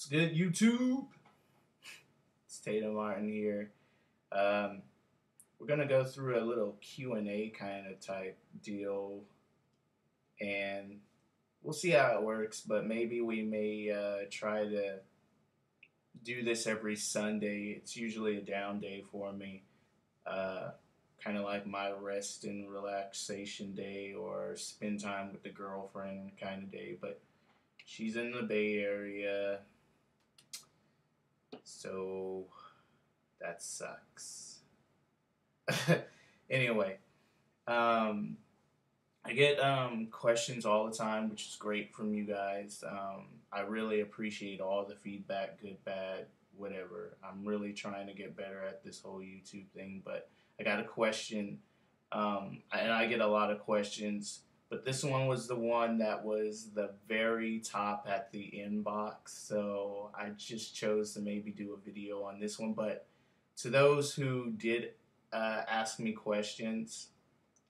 What's good, YouTube? It's Tatum Martin here. We're gonna go through a little Q&A kind of type deal, and we'll see how it works. But maybe we may try to do this every Sunday. It's usually a down day for me, uh, kind of like my rest and relaxation day, or spend time with the girlfriend kind of day. But she's in the Bay Area, so that sucks. Anyway, um, I get questions all the time, which is great from you guys. I really appreciate all the feedback, good, bad, whatever. I'm really trying to get better at this whole YouTube thing, but I got a question, and I get a lot of questions, but this one was the one that was the very top at the inbox, so I just chose to maybe do a video on this one. But to those who did ask me questions,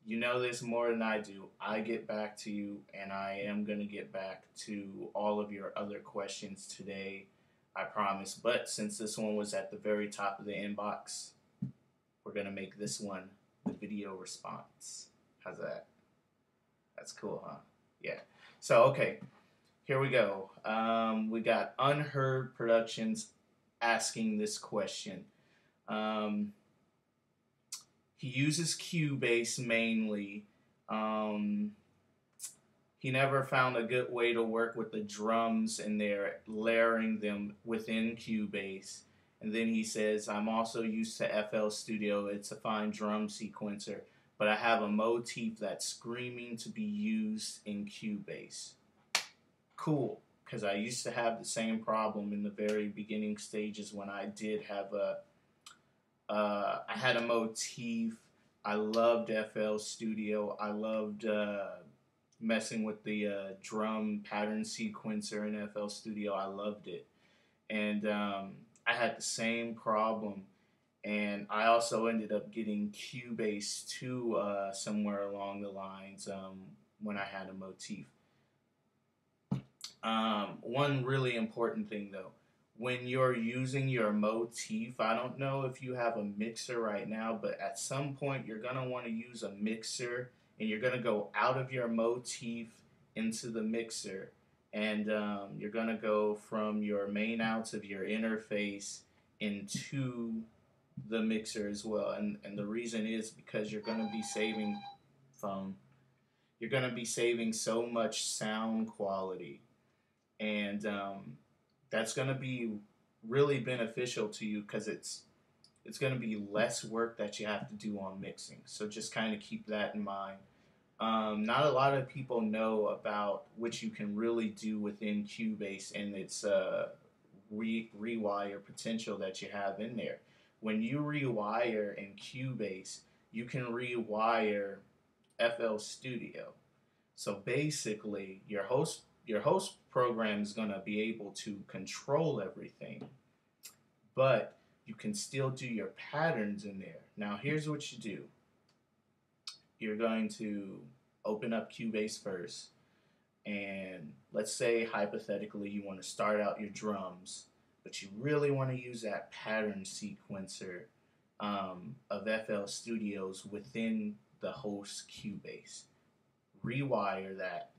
you know this more than I do. I get back to you, and I am going to get back to all of your other questions today, I promise. But since this one was at the very top of the inbox, we're going to make this one the video response. How's that? That's cool, huh? Yeah. So, okay, here we go. We got Unheard Productions asking this question. He uses Cubase mainly. He never found a good way to work with the drums and they're layering them within Cubase. And then he says, I'm also used to FL Studio. It's a fine drum sequencer, but I have a motif that's screaming to be used in Cubase. Cool, because I used to have the same problem in the very beginning stages when I did have I had a motif. I loved FL Studio. I loved messing with the drum pattern sequencer in FL Studio. I loved it. And I had the same problem. And I also ended up getting Cubase too somewhere along the lines when I had a motif. One really important thing though, when you're using your motif, I don't know if you have a mixer right now, but at some point you're going to want to use a mixer, and you're going to go out of your motif into the mixer, and you're going to go from your main outs of your interface into the mixer as well. And the reason is because you're going to be saving you're going to be saving so much sound quality, and that's going to be really beneficial to you because it's going to be less work that you have to do on mixing. So just kind of keep that in mind. Not a lot of people know about what you can really do within Cubase and its rewire potential that you have in there. When you rewire in Cubase, you can rewire FL Studio. So basically, your host program is going to be able to control everything, but you can still do your patterns in there. Now, here's what you do. You're going to open up Cubase first, and let's say hypothetically you want to start out your drums, but you really want to use that pattern sequencer of FL Studios within the host Cubase. Rewire that.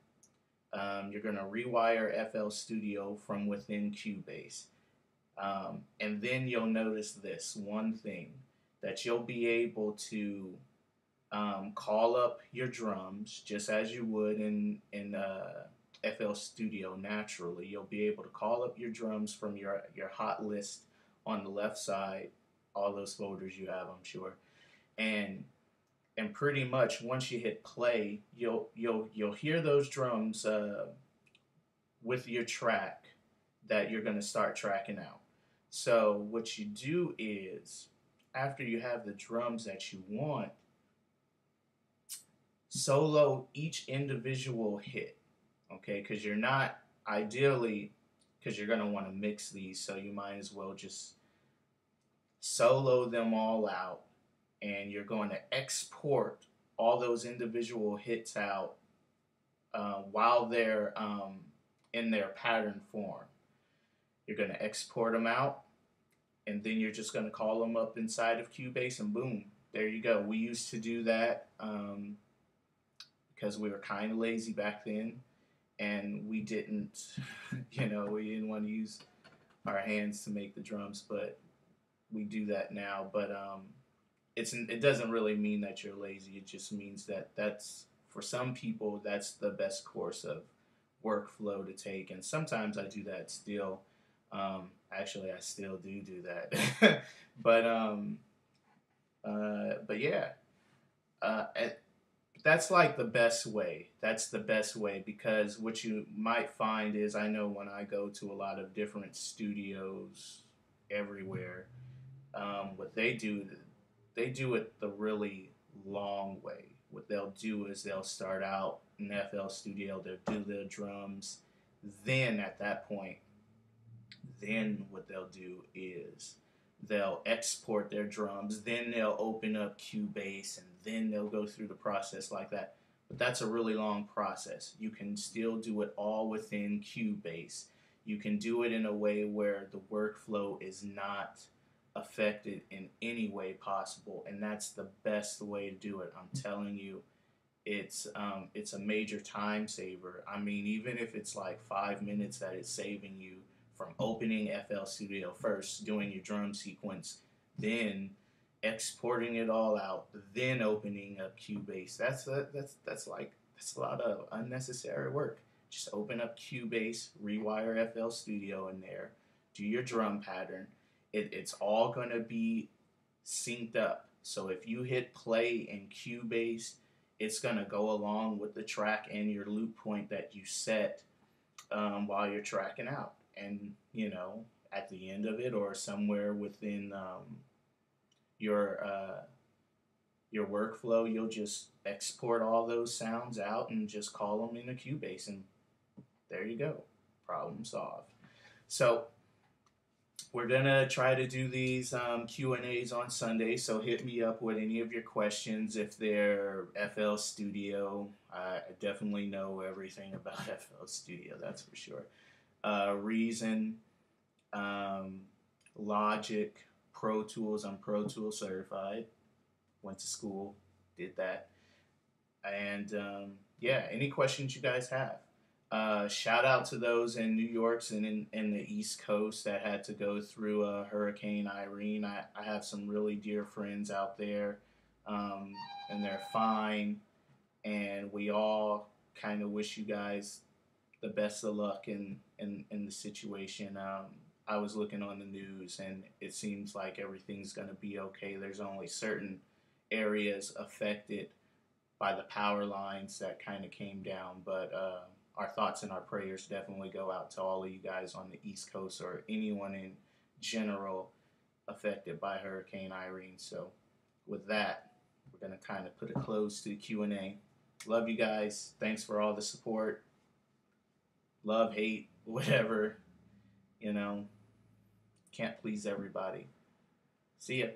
You're going to rewire FL Studio from within Cubase. And then you'll notice this one thing, that you'll be able to call up your drums just as you would in FL Studio naturally. You'll be able to call up your drums from your hot list on the left side, all those folders you have, I'm sure. And pretty much once you hit play, you'll hear those drums with your track that you're going to start tracking out. So what you do is, after you have the drums that you want, solo each individual hit, okay? Because you're not, ideally, because you're going to want to mix these, so you might as well just solo them all out, and you're going to export all those individual hits out while they're in their pattern form. You're going to export them out, and then you're just going to call them up inside of Cubase, and boom, there you go. We used to do that because we were kind of lazy back then, and we didn't, we didn't want to use our hands to make the drums, but we do that now. But it doesn't really mean that you're lazy. It just means that that's, for some people, that's the best course of workflow to take. And sometimes I do that still. Actually, I still do that. But yeah, uh, that's like the best way. That's the best way, because what you might find is, I know when I go to a lot of different studios everywhere, what they do it the really long way. What they'll do is they'll start out in FL Studio, they'll do their drums, then at that point, then what they'll do is they'll export their drums, then they'll open up Cubase, and then they'll go through the process like that. But that's a really long process. You can still do it all within Cubase. You can do it in a way where the workflow is not affected in any way possible, and that's the best way to do it. I'm telling you, it's a major time saver. I mean, even if it's like 5 minutes that it's saving you from opening FL Studio first, doing your drum sequence, then exporting it all out, then opening up Cubase. That's a lot of unnecessary work. Just open up Cubase, rewire FL Studio in there, do your drum pattern. It's all gonna be synced up. So if you hit play in Cubase, it's gonna go along with the track and your loop point that you set while you're tracking out. And at the end of it, or somewhere within your your workflow, you'll just export all those sounds out and just call them into Cubase, and there you go, problem solved. So we're gonna try to do these Q&As on Sunday, so hit me up with any of your questions. If they're FL Studio, I definitely know everything about FL Studio, that's for sure. Reason, Logic, Pro Tools. I'm Pro Tools certified. Went to school, did that. And yeah, any questions you guys have. Shout out to those in New York and in the East Coast that had to go through Hurricane Irene. I have some really dear friends out there, and they're fine. And we all kind of wish you guys the best of luck in the situation. I was looking on the news, and it seems like everything's going to be okay. There's only certain areas affected by the power lines that kind of came down, but our thoughts and our prayers definitely go out to all of you guys on the East Coast, or anyone in general affected by Hurricane Irene. So with that, we're going to kind of put a close to the Q&A. Love you guys. Thanks for all the support. Love, hate, whatever. Can't please everybody. See ya.